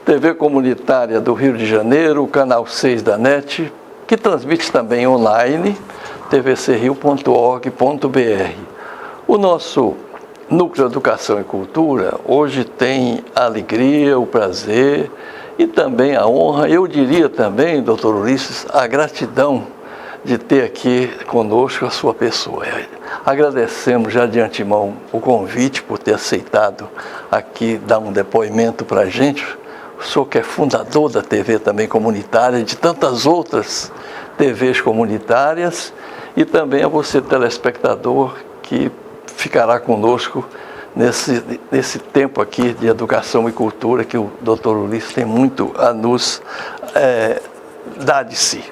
TV comunitária do Rio de Janeiro, o canal 6 da NET, que transmite também online, tvcrio.org.br. O nosso Núcleo de Educação e Cultura hoje tem a alegria, o prazer e também a honra, eu diria também, doutor Ulisses, a gratidão de ter aqui conosco a sua pessoa. Agradecemos já de antemão o convite por ter aceitado aqui dar um depoimento para a gente. O senhor que é fundador da TV também comunitária e de tantas outras TVs comunitárias, e também a você, telespectador, que ficará conosco nesse tempo aqui de educação e cultura que o doutor Ulisses tem muito a nos dar de si.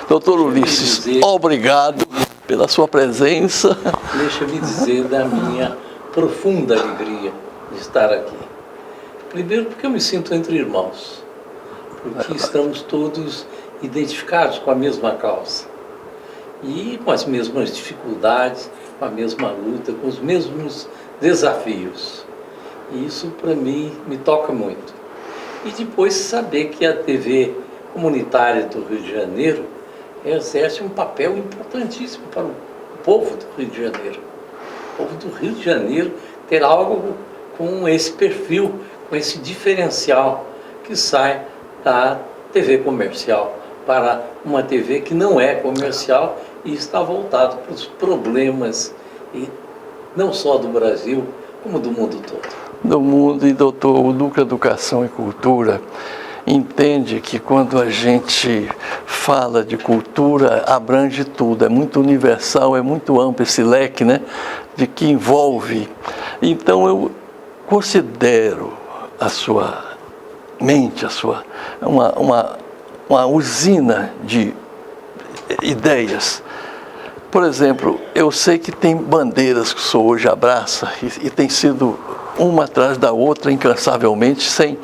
Doutor Ulisses, obrigado pela sua presença. Deixa-me dizer da minha profunda alegria de estar aqui. Primeiro porque eu me sinto entre irmãos, porque estamos todos identificados com a mesma causa e com as mesmas dificuldades, com a mesma luta, com os mesmos desafios. E isso para mim me toca muito. E depois saber que a TV comunitária do Rio de Janeiro exerce um papel importantíssimo para o povo do Rio de Janeiro. O povo do Rio de Janeiro ter algo com esse perfil, com esse diferencial que sai da TV comercial para uma TV que não é comercial e está voltado para os problemas, e não só do Brasil, como do mundo todo. Do mundo, e doutor, o Núcleo Educação e Cultura entende que quando a gente fala de cultura, abrange tudo, é muito universal, é muito amplo esse leque, né, de que envolve. Então eu considero a sua mente, uma usina de ideias. Por exemplo, eu sei que tem bandeiras que o senhor hoje abraça e tem sido uma atrás da outra incansavelmente, sem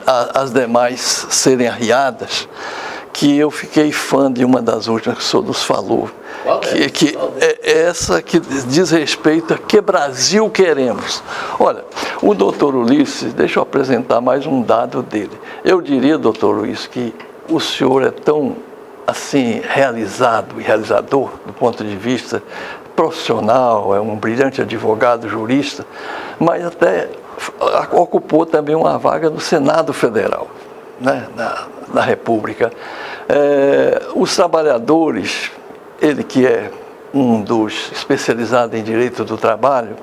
as demais serem arriadas, que eu fiquei fã de uma das últimas que o senhor nos falou. Qual é? Que é essa que diz respeito a que Brasil queremos. Olha, o doutor Ulisses, deixa eu apresentar mais um dado dele. Eu diria, doutor Ulisses, que o senhor é tão assim realizado e realizador do ponto de vista profissional, é um brilhante advogado, jurista, mas até ocupou também uma vaga no Senado Federal, né, na República. Os trabalhadores, ele que é um dos especializados em direito do trabalho,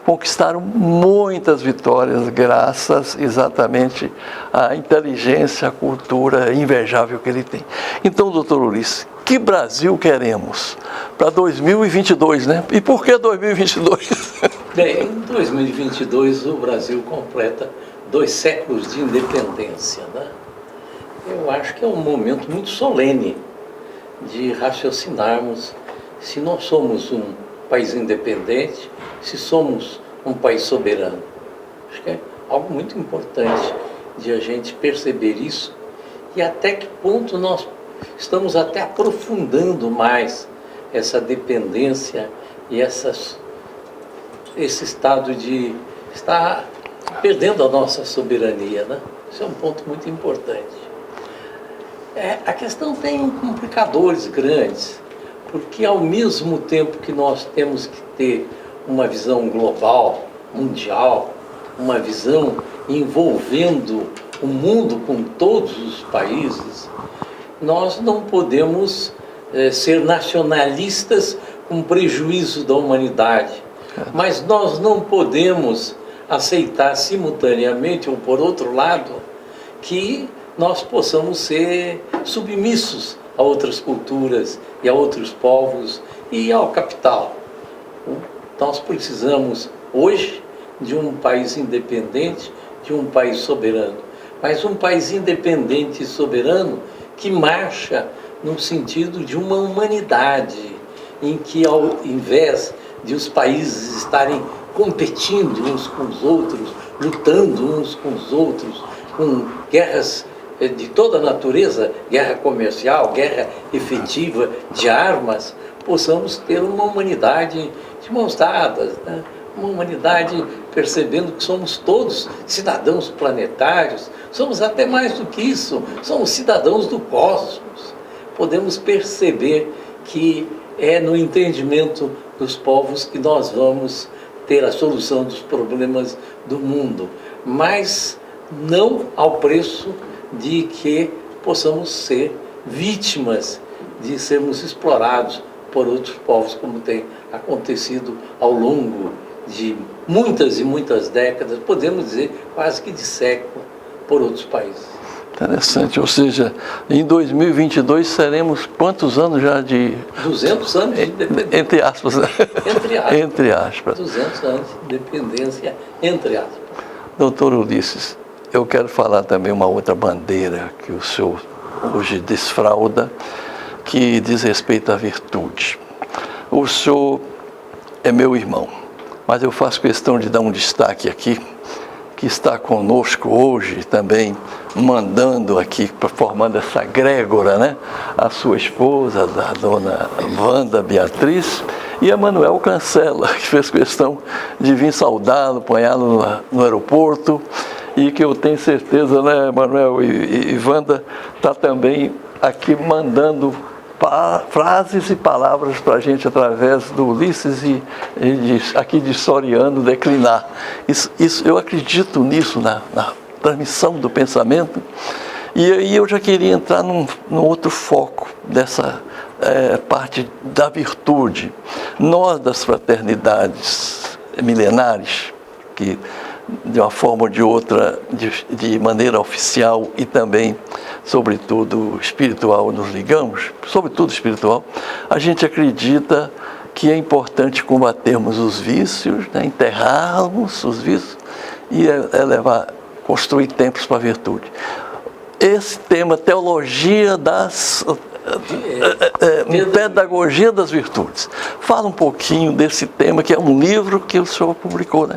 conquistaram muitas vitórias graças exatamente à inteligência, à cultura invejável que ele tem. Então, doutor Ulisses, que Brasil queremos para 2022, né? E por que 2022? Bem, em 2022 o Brasil completa 2 séculos de independência, né? Eu acho que é um momento muito solene de raciocinarmos se nós somos um país independente, se somos um país soberano. Acho que é algo muito importante de a gente perceber isso e até que ponto nós estamos até aprofundando mais essa dependência e esse estado de estar perdendo a nossa soberania, né? Isso é um ponto muito importante. A questão tem complicadores grandes, porque ao mesmo tempo que nós temos que ter uma visão global, mundial, uma visão envolvendo o mundo com todos os países, nós não podemos ser nacionalistas com prejuízo da humanidade, mas nós não podemos aceitar simultaneamente, ou por outro lado, que nós possamos ser submissos a outras culturas e a outros povos e ao capital. Nós precisamos hoje de um país independente, de um país soberano, mas um país independente e soberano que marcha no sentido de uma humanidade, em que ao invés de os países estarem competindo uns com os outros, lutando uns com os outros, com guerras de toda a natureza, guerra comercial, guerra efetiva de armas, possamos ter uma humanidade de mãos dadas, né? Uma humanidade percebendo que somos todos cidadãos planetários, somos até mais do que isso, somos cidadãos do cosmos. Podemos perceber que é no entendimento dos povos que nós vamos ter a solução dos problemas do mundo, mas não ao preço de que possamos ser vítimas de sermos explorados por outros povos, como tem acontecido ao longo de muitas e muitas décadas, podemos dizer quase que de século, por outros países. Interessante, ou seja, em 2022 seremos quantos anos já de... 200 anos de independência. Entre aspas, né? Entre aspas. Entre aspas. 200 anos de independência, entre aspas. Doutor Ulisses, eu quero falar também uma outra bandeira que o senhor hoje desfralda, que diz respeito à virtude. O senhor é meu irmão, mas eu faço questão de dar um destaque aqui, que está conosco hoje também, mandando aqui, formando essa grégora, né? A sua esposa, a dona Wanda Beatriz, e a Manuel Cancela, que fez questão de vir saudá-lo, apanhá-lo no aeroporto, e que eu tenho certeza, né, Manuel e Wanda, está também aqui mandando frases e palavras para a gente através do Ulisses e aqui de Soriano declinar. Eu acredito nisso, na transmissão do pensamento, e aí eu já queria entrar num outro foco dessa parte da virtude. Nós das fraternidades milenares, que de uma forma ou de outra, de maneira oficial e também, sobretudo, espiritual, nos ligamos, sobretudo espiritual, a gente acredita que é importante combatermos os vícios, né, enterrarmos os vícios e construir templos para a virtude. Esse tema, teologia pedagogia das virtudes. Fala um pouquinho desse tema, que é um livro que o senhor publicou, né?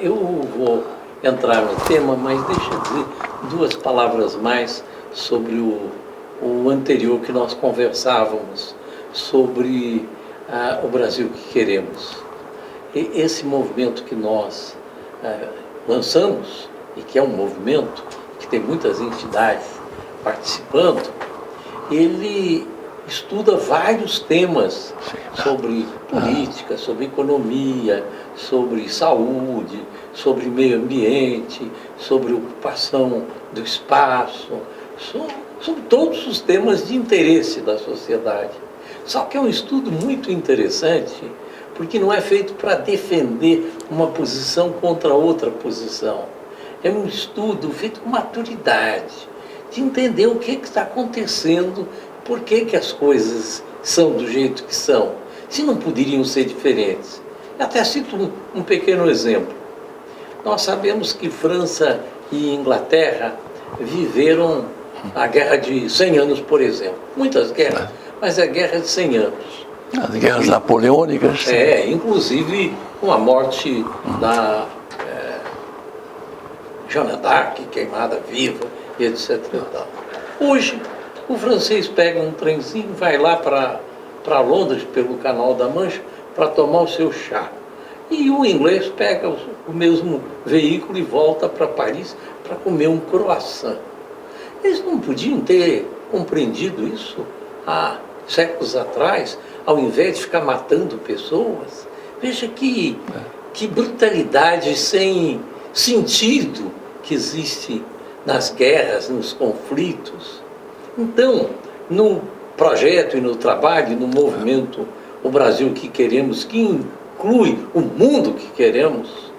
Eu vou entrar no tema, mas deixa eu dizer duas palavras mais sobre o anterior que nós conversávamos, sobre o Brasil que queremos. E esse movimento que nós lançamos, e que é um movimento que tem muitas entidades participando, ele estuda vários temas sobre política, sobre economia, sobre saúde, sobre meio ambiente, sobre ocupação do espaço, sobre todos os temas de interesse da sociedade. Só que é um estudo muito interessante, porque não é feito para defender uma posição contra outra posição. É um estudo feito com maturidade, de entender o que está acontecendo, por que as coisas são do jeito que são, se não poderiam ser diferentes. Eu até cito um pequeno exemplo. Nós sabemos que França e Inglaterra viveram a Guerra de 100 anos, por exemplo. Muitas guerras, mas a Guerra de 100 anos. As guerras napoleônicas. Inclusive com a morte da Joana d'Arc, queimada viva, e etc. Hoje, o francês pega um trenzinho, vai lá para Londres, pelo Canal da Mancha, para tomar o seu chá. E o inglês pega o mesmo veículo e volta para Paris para comer um croissant. Eles não podiam ter compreendido isso há séculos atrás, ao invés de ficar matando pessoas? Veja que brutalidade sem sentido que existe nas guerras, nos conflitos. Então, no projeto e no trabalho, no movimento O Brasil que Queremos, que inclui o mundo que queremos,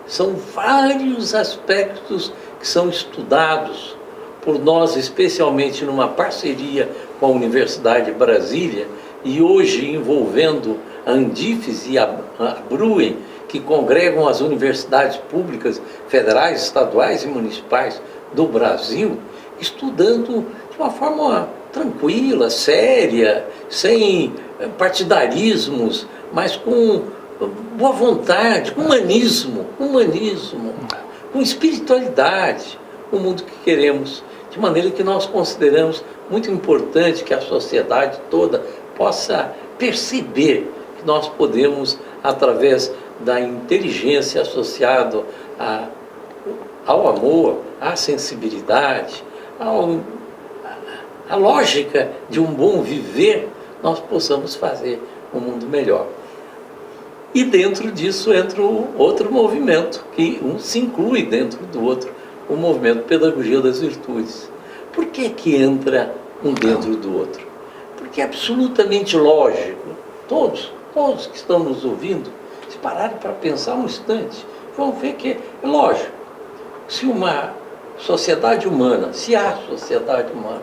são vários aspectos que são estudados por nós, especialmente numa parceria com a Universidade de Brasília, e hoje envolvendo a Andifes e a Bruen, que congregam as universidades públicas, federais, estaduais e municipais do Brasil, estudando de uma forma tranquila, séria, sem partidarismos, mas com boa vontade, com humanismo, com espiritualidade, o mundo que queremos, de maneira que nós consideramos muito importante que a sociedade toda possa perceber que nós podemos, através da inteligência associado ao amor, à sensibilidade, à lógica de um bom viver, nós possamos fazer um mundo melhor. E dentro disso entra o outro movimento, que um se inclui dentro do outro, o movimento Pedagogia das Virtudes. Por que entra um dentro do outro? Porque é absolutamente lógico, todos que estão nos ouvindo, se pararem para pensar um instante, vão ver que é lógico. Se uma sociedade humana, se a sociedade humana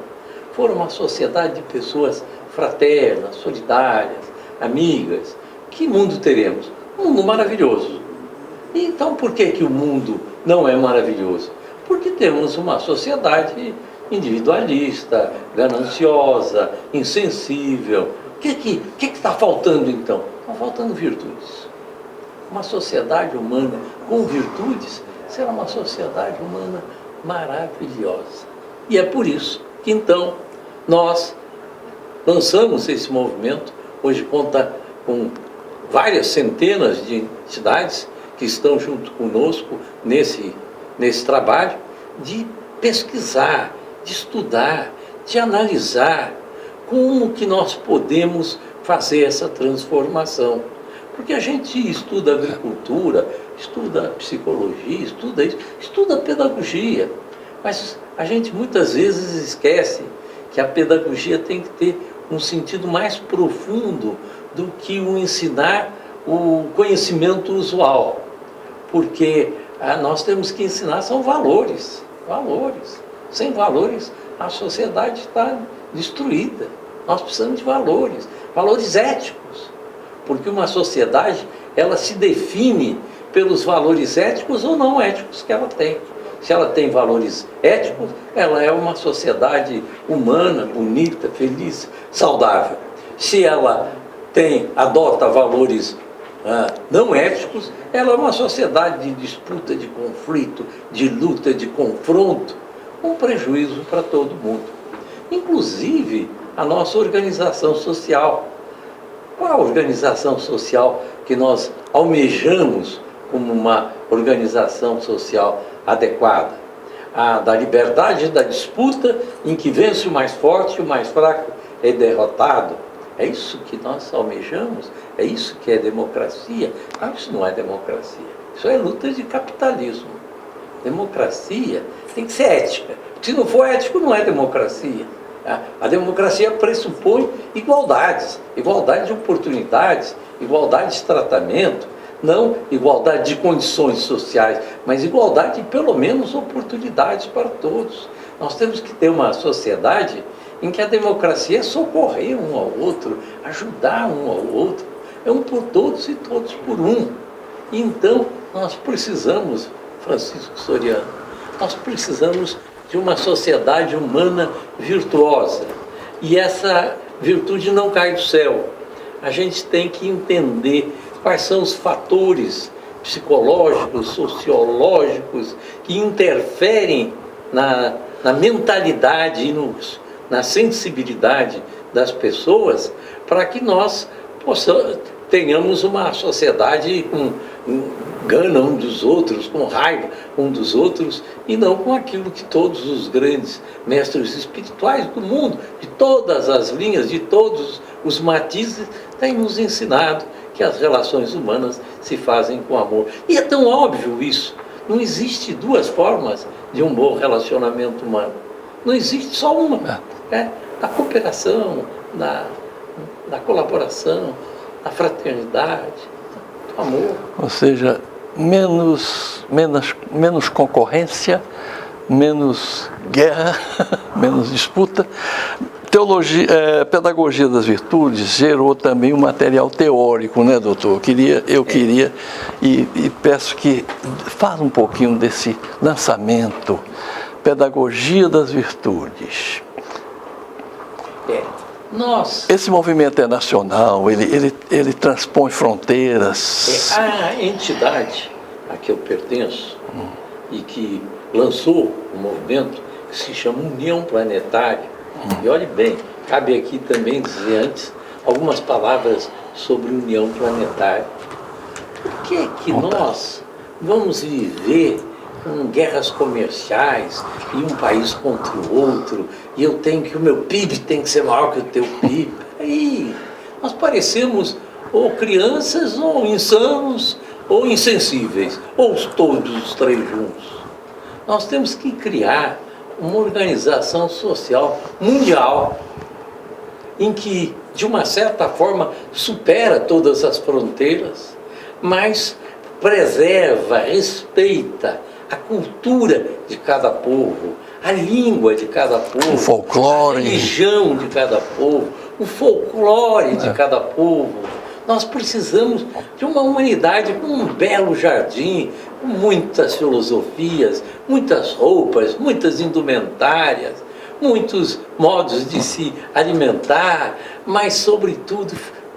for uma sociedade de pessoas fraternas, solidárias, amigas, que mundo teremos? Um mundo maravilhoso. E então por que o mundo não é maravilhoso? Porque temos uma sociedade individualista, gananciosa, insensível. O que está faltando então? Estão faltando virtudes. Uma sociedade humana com virtudes será uma sociedade humana maravilhosa. E é por isso que então nós lançamos esse movimento, hoje conta com várias centenas de entidades que estão junto conosco nesse trabalho de pesquisar, de estudar, de analisar como que nós podemos fazer essa transformação. Porque a gente estuda agricultura, estuda psicologia, estuda isso, estuda pedagogia, mas a gente muitas vezes esquece que a pedagogia tem que ter um sentido mais profundo do que o ensinar o conhecimento usual. Porque nós temos que ensinar são valores. Sem valores, a sociedade está destruída. Nós precisamos de valores éticos. Porque uma sociedade, ela se define pelos valores éticos ou não éticos que ela tem. Se ela tem valores éticos, ela é uma sociedade humana, bonita, feliz, saudável. Se ela adota valores não éticos, ela é uma sociedade de disputa, de conflito, de luta, de confronto, um prejuízo para todo mundo. Inclusive a nossa organização social. Qual a organização social que nós almejamos como uma organização social adequada? A da liberdade, da disputa, em que vence o mais forte e o mais fraco é derrotado. É isso que nós almejamos? É isso que é democracia? Não, isso não é democracia. Isso é luta de capitalismo. Democracia tem que ser ética. Se não for ético, não é democracia. A democracia pressupõe igualdade de oportunidades, igualdade de tratamento, não igualdade de condições sociais, mas igualdade de pelo menos oportunidades para todos. Nós temos que ter uma sociedade em que a democracia é socorrer um ao outro, ajudar um ao outro, é um por todos e todos por um. E então nós precisamos, Francisco Soriano, nós precisamos de uma sociedade humana virtuosa. E essa virtude não cai do céu. A gente tem que entender quais são os fatores psicológicos, sociológicos, que interferem na mentalidade e na sensibilidade das pessoas, para que nós tenhamos uma sociedade com gana um dos outros, com raiva um dos outros, e não com aquilo que todos os grandes mestres espirituais do mundo, de todas as linhas, de todos os matizes, têm nos ensinado que as relações humanas se fazem com amor. E é tão óbvio isso. Não existe duas formas de um bom relacionamento humano. Não existe só uma. A cooperação, da colaboração, da fraternidade, do amor. Ou seja, menos concorrência, menos guerra, menos disputa. Pedagogia das Virtudes gerou também um material teórico, né, doutor? Eu queria e peço que fale um pouquinho desse lançamento, Pedagogia das Virtudes. Esse movimento é nacional, ele transpõe fronteiras. A entidade a que eu pertenço e que lançou o movimento, que se chama União Planetária. E olhe bem, cabe aqui também dizer antes algumas palavras sobre União Planetária. Por que nós vamos viver com guerras comerciais e um país contra o outro, e eu tenho que, o meu PIB tem que ser maior que o teu PIB? Aí nós parecemos ou crianças, ou insanos, ou insensíveis, ou todos os três juntos. Nós temos que criar uma organização social mundial em que, de uma certa forma, supera todas as fronteiras, mas preserva, respeita a cultura de cada povo, a língua de cada povo, o folclore, a religião de cada povo, o folclore de cada povo. Nós precisamos de uma humanidade com um belo jardim, com muitas filosofias, muitas roupas, muitas indumentárias, muitos modos de se alimentar, mas, sobretudo,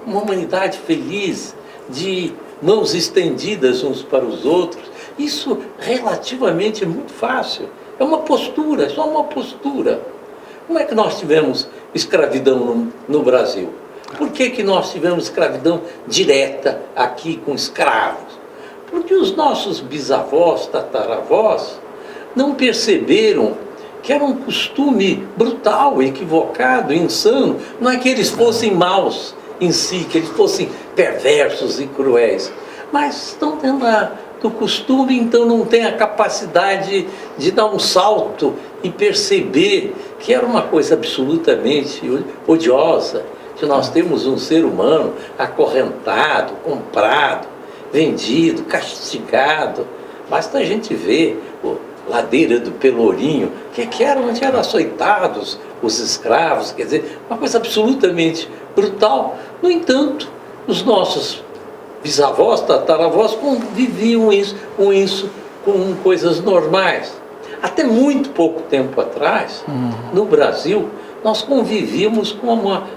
uma humanidade feliz, de mãos estendidas uns para os outros. Isso relativamente é muito fácil. É uma postura, é só uma postura. Como é que nós tivemos escravidão no Brasil? Por que nós tivemos escravidão direta aqui com escravos? Porque os nossos bisavós, tataravós, não perceberam que era um costume brutal, equivocado, insano. Não é que eles fossem maus em si, que eles fossem perversos e cruéis, mas estão dentro do costume, então não tem a capacidade de dar um salto e perceber que era uma coisa absolutamente odiosa, que nós temos um ser humano acorrentado, comprado, vendido, castigado. Basta a gente ver Ladeira do Pelourinho, que era onde eram açoitados os escravos, quer dizer, uma coisa absolutamente brutal. No entanto, os nossos bisavós, tataravós conviviam com isso, com coisas normais. Até muito pouco tempo atrás, no Brasil, nós convivíamos com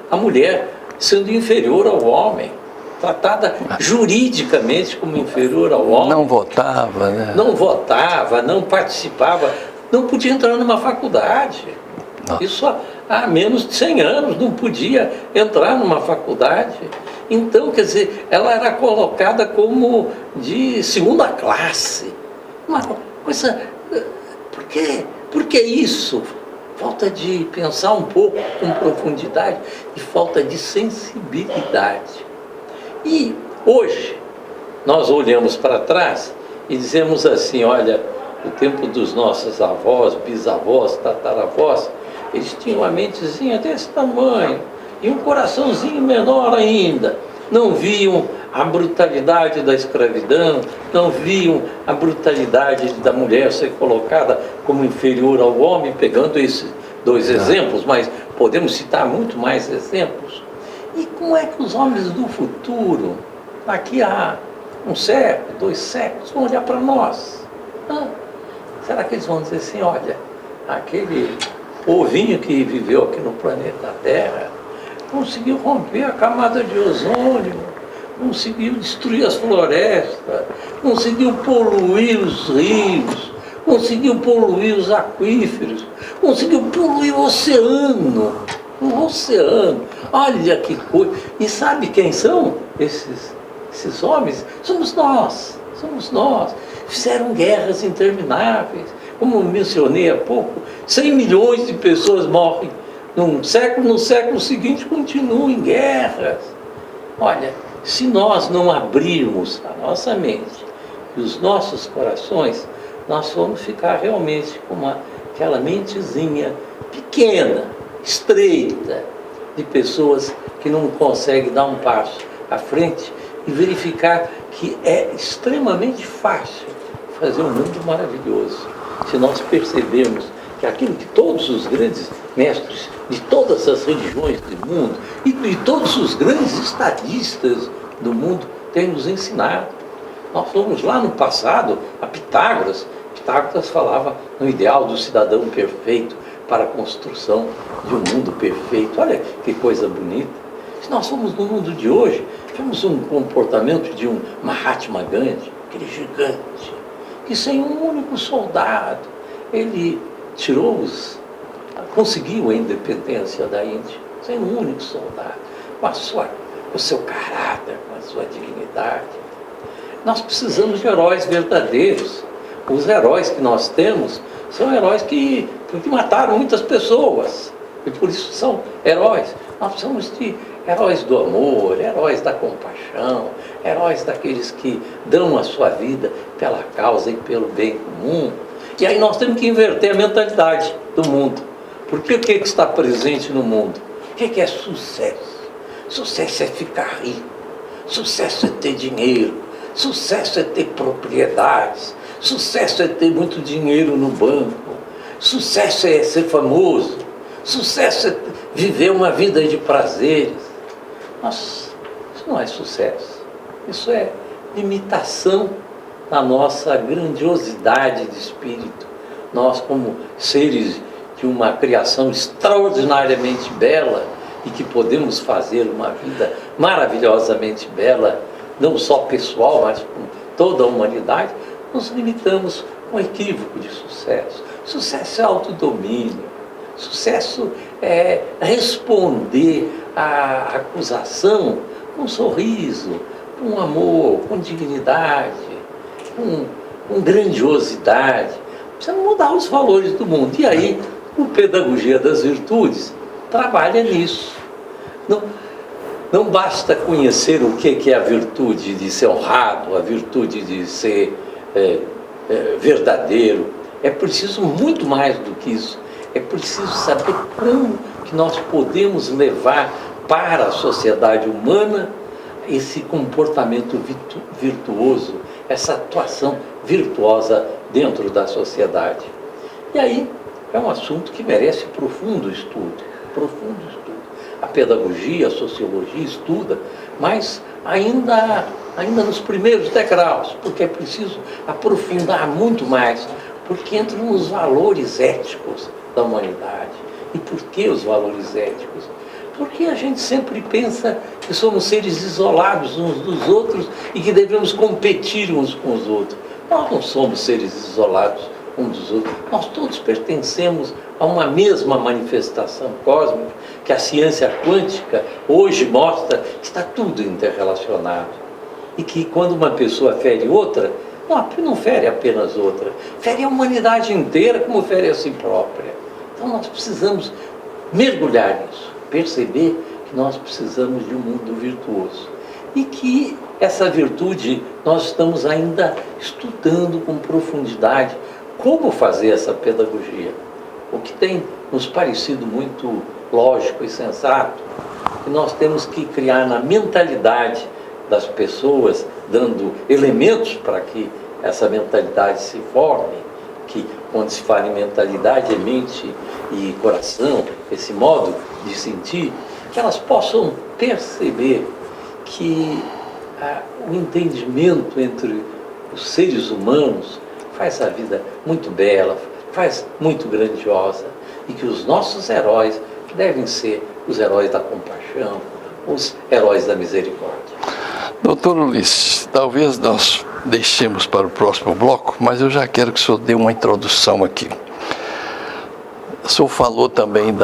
a mulher sendo inferior ao homem, tratada juridicamente como inferior ao homem. Não votava, né? Não votava, não participava, não podia entrar numa faculdade. Nossa. Isso há menos de 100 anos, não podia entrar numa faculdade. Então, quer dizer, ela era colocada como de segunda classe. Uma coisa... Por que isso? Falta de pensar um pouco com profundidade e falta de sensibilidade. E hoje, nós olhamos para trás e dizemos assim, olha, o tempo dos nossos avós, bisavós, tataravós, eles tinham uma mentezinha desse tamanho e um coraçãozinho menor ainda. Não viam a brutalidade da escravidão, não viam a brutalidade da mulher ser colocada como inferior ao homem, pegando esses dois exemplos, mas podemos citar muito mais exemplos. E como é que os homens do futuro, daqui a um século, 2 séculos, vão olhar para nós? Será que eles vão dizer assim, olha, aquele povinho que viveu aqui no planeta Terra conseguiu romper a camada de ozônio, conseguiu destruir as florestas, conseguiu poluir os rios, conseguiu poluir os aquíferos, conseguiu poluir o oceano. O oceano, olha que coisa. E sabe quem são esses homens? Somos nós. Fizeram guerras intermináveis. Como eu mencionei há pouco, 100 milhões de pessoas morrem no século seguinte continuam em guerras. Olha, se nós não abrirmos a nossa mente e os nossos corações, nós vamos ficar realmente com aquela mentezinha pequena, estreita, de pessoas que não conseguem dar um passo à frente e verificar que é extremamente fácil fazer um mundo maravilhoso. Se nós percebermos que aquilo que todos os grandes mestres de todas as religiões do mundo e de todos os grandes estadistas do mundo têm nos ensinado. Nós fomos lá no passado, a Pitágoras. Pitágoras falava no ideal do cidadão perfeito para a construção de um mundo perfeito. Olha que coisa bonita. Se nós formos no mundo de hoje, temos um comportamento de um Mahatma Gandhi, aquele gigante, que sem um único soldado, ele conseguiu a independência da Índia, sem um único soldado, com o seu caráter, com a sua dignidade. Nós precisamos de heróis verdadeiros. Os heróis que nós temos são heróis que mataram muitas pessoas, e por isso são heróis. Nós precisamos de heróis do amor, heróis da compaixão, heróis daqueles que dão a sua vida pela causa e pelo bem comum. E aí nós temos que inverter a mentalidade do mundo. Porque o que está presente no mundo? O que é sucesso? Sucesso é ficar rico, sucesso é ter dinheiro, sucesso é ter propriedades, sucesso é ter muito dinheiro no banco, sucesso é ser famoso, sucesso é viver uma vida de prazeres. Mas isso não é sucesso, isso é limitação da nossa grandiosidade de espírito. Nós, como seres de uma criação extraordinariamente bela e que podemos fazer uma vida maravilhosamente bela, não só pessoal, mas com toda a humanidade, nos limitamos com equívoco de sucesso. Sucesso é autodomínio, sucesso é responder à acusação com um sorriso, com amor, com dignidade, com grandiosidade. Precisa mudar os valores do mundo. E aí, o Pedagogia das Virtudes trabalha nisso. Não basta conhecer o que é a virtude de ser honrado, a virtude de ser verdadeiro. É preciso muito mais do que isso. É preciso saber como que nós podemos levar para a sociedade humana esse comportamento virtuoso, essa atuação virtuosa dentro da sociedade. E aí é um assunto que merece profundo estudo, profundo estudo. A pedagogia, a sociologia estuda, mas ainda nos primeiros degraus, porque é preciso aprofundar muito mais, porque entram nos valores éticos da humanidade. E por que os valores éticos? Porque a gente sempre pensa que somos seres isolados uns dos outros e que devemos competir uns com os outros. Nós não somos seres isolados uns dos outros. Nós todos pertencemos a uma mesma manifestação cósmica que a ciência quântica hoje mostra que está tudo interrelacionado. E que quando uma pessoa fere outra, não fere apenas outra, fere a humanidade inteira como fere a si própria. Então nós precisamos mergulhar nisso, perceber que nós precisamos de um mundo virtuoso. E que essa virtude nós estamos ainda estudando com profundidade como fazer essa pedagogia. O que tem nos parecido muito lógico e sensato, que nós temos que criar na mentalidade das pessoas, dando elementos para que essa mentalidade se forme, que quando se fala em mentalidade é mente e coração, esse modo de sentir, que elas possam perceber que o entendimento entre os seres humanos faz a vida muito bela, faz muito grandiosa, e que os nossos heróis devem ser os heróis da compaixão, os heróis da misericórdia. Doutor Ulisses, talvez nós deixemos para o próximo bloco, mas eu já quero que o senhor dê uma introdução aqui. O senhor falou também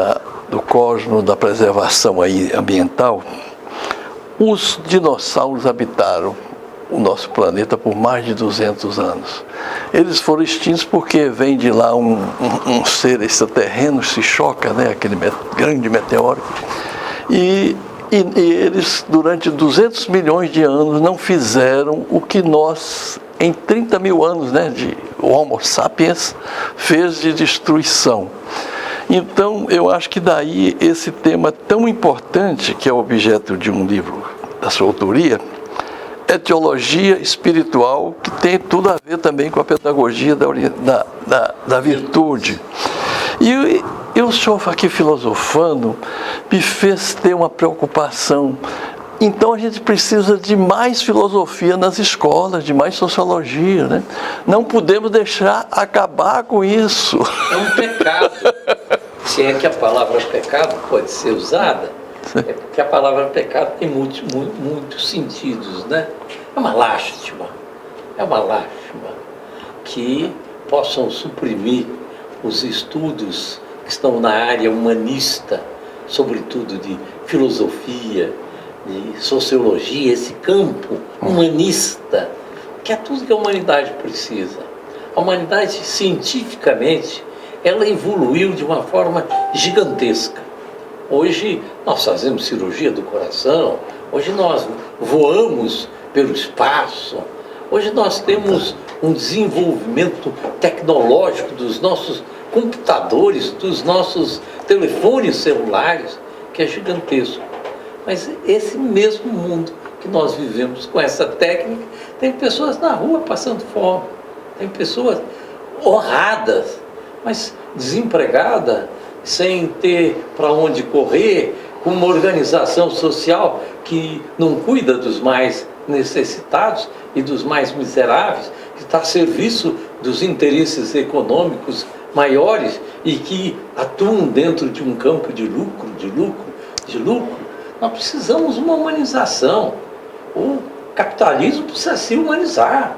do cosmos, da preservação aí ambiental. Os dinossauros habitaram o nosso planeta por mais de 200 anos. Eles foram extintos porque vem de lá um ser extraterreno, se choca, né, aquele grande meteoro, e eles, durante 200 milhões de anos, não fizeram o que nós, em 30 mil anos, né, de Homo sapiens, fez de destruição. Então, eu acho que daí esse tema tão importante, que é o objeto de um livro da sua autoria, etiologia espiritual, que tem tudo a ver também com a pedagogia da virtude. E o senhor aqui filosofando me fez ter uma preocupação. Então a gente precisa de mais filosofia nas escolas, de mais sociologia, né? Não podemos deixar acabar com isso. É um pecado. Se é que a palavra pecado pode ser usada, é porque a palavra pecado tem muitos sentidos, né? É uma lástima que possam suprimir os estudos que estão na área humanista, sobretudo de filosofia, de sociologia, esse campo humanista que é tudo que a humanidade precisa. A humanidade, cientificamente, ela evoluiu de uma forma gigantesca. Hoje nós fazemos cirurgia do coração, hoje nós voamos pelo espaço, hoje nós temos um desenvolvimento tecnológico dos nossos computadores, dos nossos telefones celulares, que é gigantesco. Mas esse mesmo mundo que nós vivemos com essa técnica, tem pessoas na rua passando fome, tem pessoas honradas, mas desempregadas, sem ter para onde correr, com uma organização social que não cuida dos mais necessitados e dos mais miseráveis, que está a serviço dos interesses econômicos maiores e que atuam dentro de um campo de lucro, de lucro, de lucro. Nós precisamos de uma humanização. O capitalismo precisa se humanizar.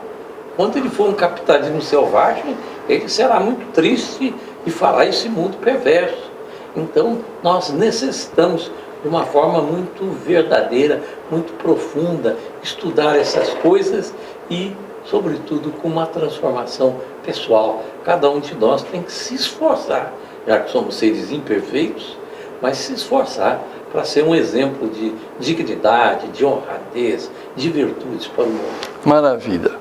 Quando ele for um capitalismo selvagem, ele será muito triste e fará esse mundo perverso. Então, nós necessitamos, de uma forma muito verdadeira, muito profunda, estudar essas coisas e, sobretudo, com uma transformação pessoal. Cada um de nós tem que se esforçar, já que somos seres imperfeitos, mas se esforçar para ser um exemplo de dignidade, de honradez, de virtudes para o mundo. Maravilha.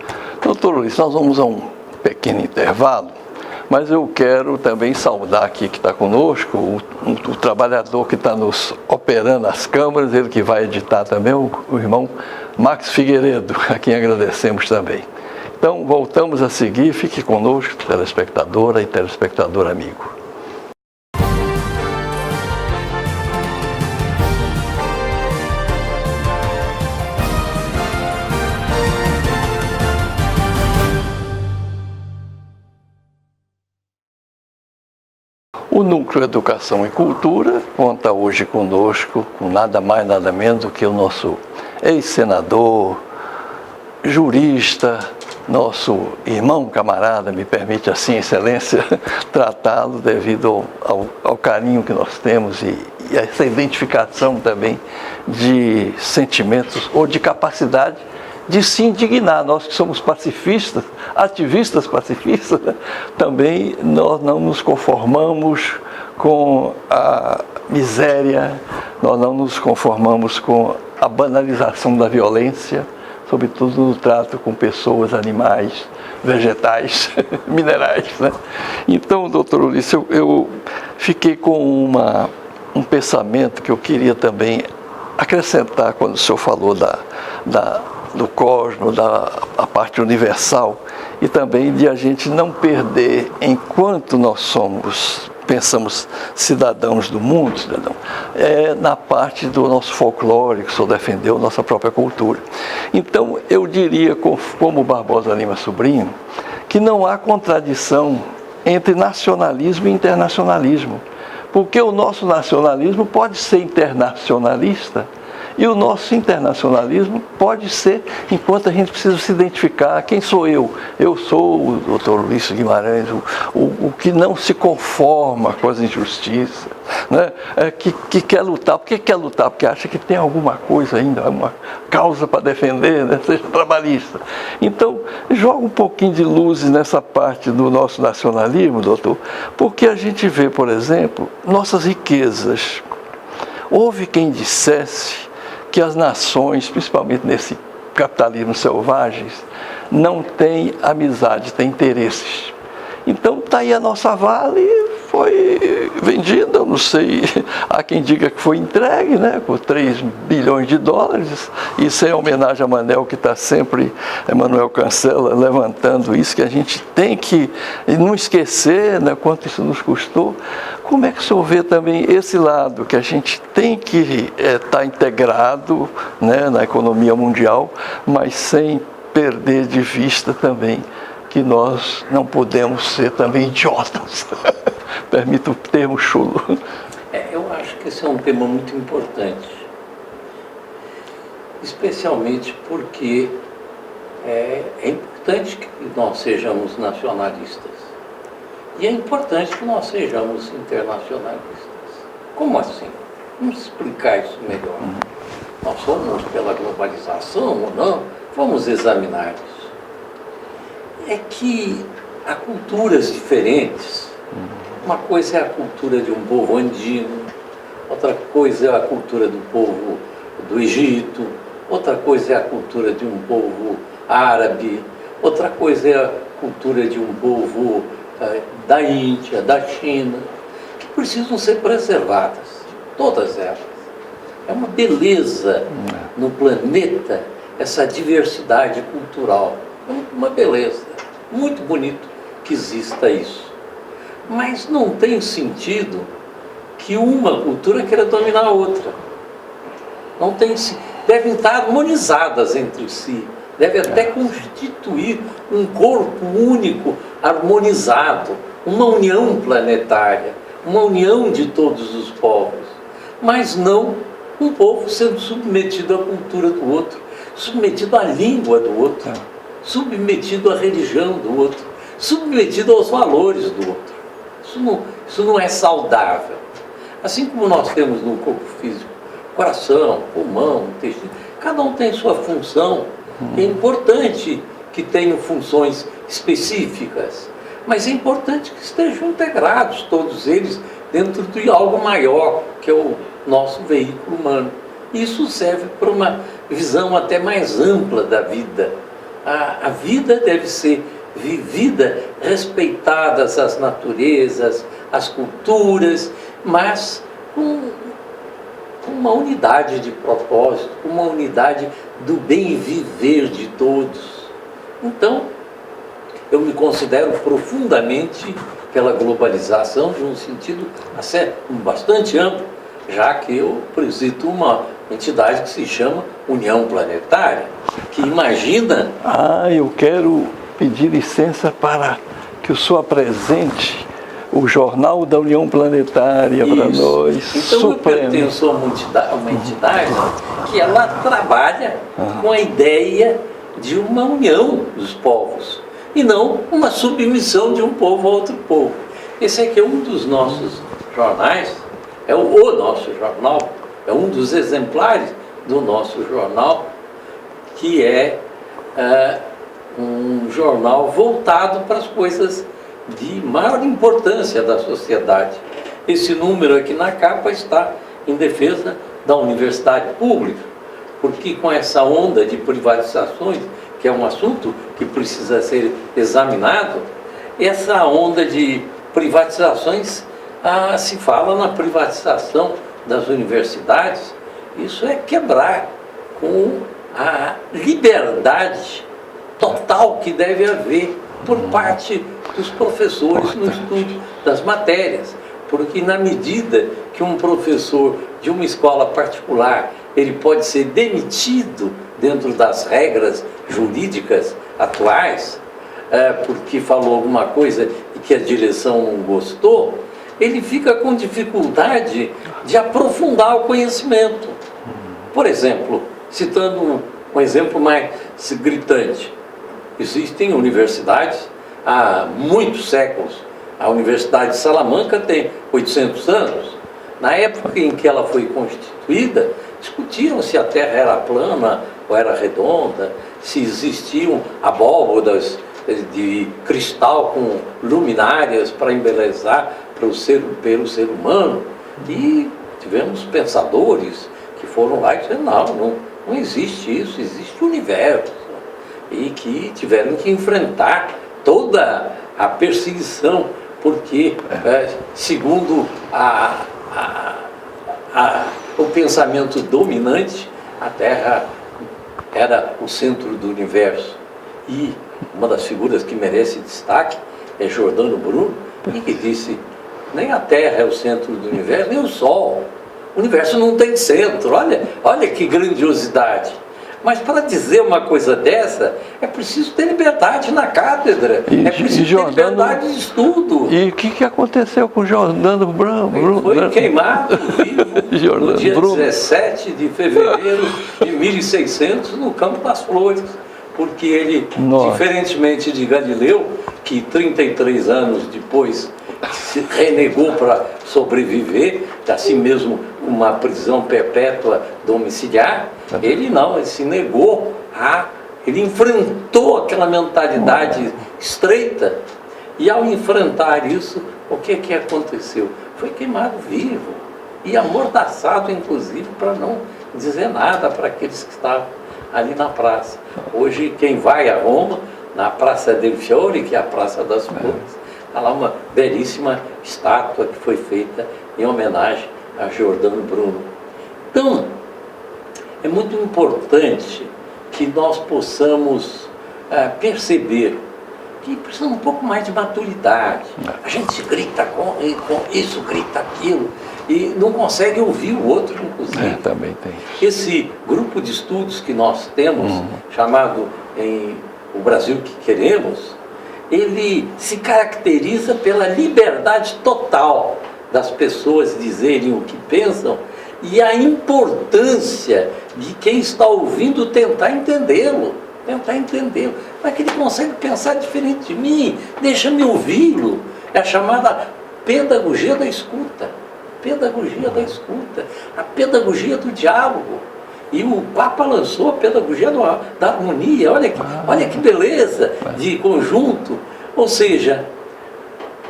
Doutor Luiz, nós vamos a um pequeno intervalo, mas eu quero também saudar aqui que está conosco o trabalhador que está nos operando as câmeras, ele que vai editar também, o irmão Max Figueiredo, a quem agradecemos também. Então, voltamos a seguir, fique conosco, telespectadora e telespectador amigo. O Núcleo Educação e Cultura conta hoje conosco, com nada mais, nada menos do que o nosso ex-senador, jurista, nosso irmão camarada, me permite assim, excelência, tratá-lo devido ao carinho que nós temos e essa identificação também de sentimentos ou de capacidade de se indignar. Nós que somos pacifistas, ativistas pacifistas, também nós não nos conformamos com a miséria, nós não nos conformamos com a banalização da violência, sobretudo no trato com pessoas, animais, vegetais, minerais, né? Então, doutor Ulisses, eu fiquei com um pensamento que eu queria também acrescentar quando o senhor falou do cosmos, da parte universal, e também de a gente não perder, enquanto nós pensamos cidadãos do mundo, na parte do nosso folclore, que o senhor defendeu, nossa própria cultura. Então, eu diria, como Barbosa Lima Sobrinho, que não há contradição entre nacionalismo e internacionalismo, porque o nosso nacionalismo pode ser internacionalista, e o nosso internacionalismo pode ser, enquanto a gente precisa se identificar, quem sou eu? Eu sou o doutor Luiz Guimarães, o que não se conforma com as injustiças, né? Que quer lutar. Por que quer lutar? Porque acha que tem alguma coisa ainda, uma causa para defender, né? Seja trabalhista. Então, joga um pouquinho de luz nessa parte do nosso nacionalismo, doutor, porque a gente vê, por exemplo, nossas riquezas. Houve quem dissesse que as nações, principalmente nesse capitalismo selvagem, não têm amizade, têm interesses. Então está aí a nossa Vale, foi vendida, eu não sei, há quem diga que foi entregue, né, por 3 bilhões de dólares, isso é homenagem a Manel, que está sempre, Emanuel Cancela, levantando isso, que a gente tem que não esquecer, né, quanto isso nos custou. Como é que o senhor vê também esse lado, que a gente tem que estar integrado, né, na economia mundial, mas sem perder de vista também que nós não podemos ser também idiotas. Permita o termo chulo. Eu acho que esse é um tema muito importante, especialmente porque é importante que nós sejamos nacionalistas e é importante que nós sejamos internacionalistas. Como assim? Vamos explicar isso melhor. Nós somos pela globalização ou não? Vamos examinar isso. é que há culturas diferentes. Uma coisa é a cultura de um povo andino, outra coisa é a cultura do povo do Egito, outra coisa é a cultura de um povo árabe, outra coisa é a cultura de um povo da Índia, da China, que precisam ser preservadas, todas elas. É uma beleza no planeta essa diversidade cultural, é uma beleza, muito bonito que exista isso. Mas não tem sentido que uma cultura queira dominar a outra. Não tem, devem estar harmonizadas entre si, deve até constituir um corpo único, harmonizado, uma união planetária, uma união de todos os povos, mas não um povo sendo submetido à cultura do outro, submetido à língua do outro, submetido à religião do outro, submetido aos valores do outro. Isso não é saudável. Assim como nós temos no corpo físico coração, pulmão, intestino, cada um tem sua função. É importante que tenham funções específicas, mas é importante que estejam integrados todos eles dentro de algo maior, que é o nosso veículo humano. Isso serve para uma visão até mais ampla da vida. A vida deve ser vivida, respeitadas as naturezas, as culturas, mas com uma unidade de propósito, com uma unidade do bem viver de todos. Então, eu me considero profundamente pela globalização, de um sentido bastante amplo, já que eu presido uma entidade que se chama União Planetária, que imagina... eu quero pedir licença para que o senhor apresente o Jornal da União Planetária para nós. Então, eu pertenço a uma entidade que ela trabalha com a ideia de uma união dos povos, e não uma submissão de um povo a outro povo. Esse aqui é um dos nossos jornais, é o nosso jornal, é um dos exemplares do nosso jornal, que é um jornal voltado para as coisas de maior importância da sociedade. Esse número aqui na capa está em defesa da universidade pública, porque com essa onda de privatizações, que é um assunto que precisa ser examinado, essa onda de privatizações, se fala na privatização das universidades, isso é quebrar com a liberdade total que deve haver por parte dos professores no estudo das matérias, porque na medida que um professor de uma escola particular ele pode ser demitido dentro das regras jurídicas atuais, porque falou alguma coisa e que a direção não gostou, ele fica com dificuldade de aprofundar o conhecimento. Por exemplo, citando um exemplo mais gritante, existem universidades há muitos séculos. A Universidade de Salamanca tem 800 anos. Na época em que ela foi constituída, discutiram se a Terra era plana ou era redonda, se existiam abóbodas de cristal com luminárias para embelezar pelo ser humano. E tivemos pensadores que foram lá e disseram, não existe isso, existe o universo. E que tiveram que enfrentar toda a perseguição, porque, segundo o pensamento dominante, a Terra era o centro do universo. E uma das figuras que merece destaque é Giordano Bruno, que disse, nem a Terra é o centro do universo, nem o Sol. O universo não tem centro, olha que grandiosidade. Mas para dizer uma coisa dessa, é preciso ter liberdade na cátedra, é preciso ter liberdade de estudo. E o que aconteceu com Giordano Bruno? Foi queimado vivo no dia 17 de fevereiro de 1600 no Campo das Flores, porque ele, diferentemente de Galileu, que 33 anos depois se renegou para sobreviver, assim mesmo uma prisão perpétua domiciliar, ele se negou a Ele enfrentou aquela mentalidade estreita e, ao enfrentar isso, o que aconteceu? Foi queimado vivo e amordaçado, inclusive, para não dizer nada para aqueles que estavam ali na praça. Hoje, quem vai a Roma, na Praça del Fiore, que é a Praça das Flores, há lá uma belíssima estátua que foi feita em homenagem a Giordano Bruno. Então, é muito importante que nós possamos perceber que precisa um pouco mais de maturidade. A gente grita com isso, grita aquilo, e não consegue ouvir o outro, inclusive. Também tem. Esse grupo de estudos que nós temos, chamado O Brasil que Queremos, ele se caracteriza pela liberdade total das pessoas dizerem o que pensam e a importância de quem está ouvindo tentar entendê-lo. Mas que ele consegue pensar diferente de mim, deixa-me ouvi-lo. É a chamada pedagogia da escuta. A pedagogia do diálogo. E o Papa lançou a pedagogia da harmonia. Olha que beleza de conjunto. Ou seja,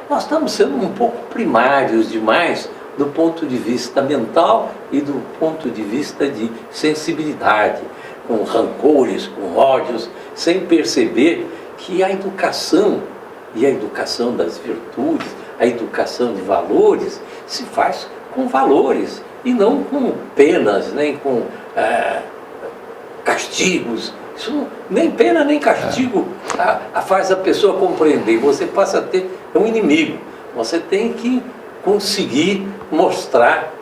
nós estamos sendo um pouco primários demais do ponto de vista mental e do ponto de vista de sensibilidade, com rancores, com ódios, sem perceber que a educação, e a educação das virtudes, a educação de valores, se faz com valores e não com penas, nem com castigos. Isso, nem pena nem castigo faz a pessoa compreender. Você passa a ter um inimigo. Você tem que conseguir mostrar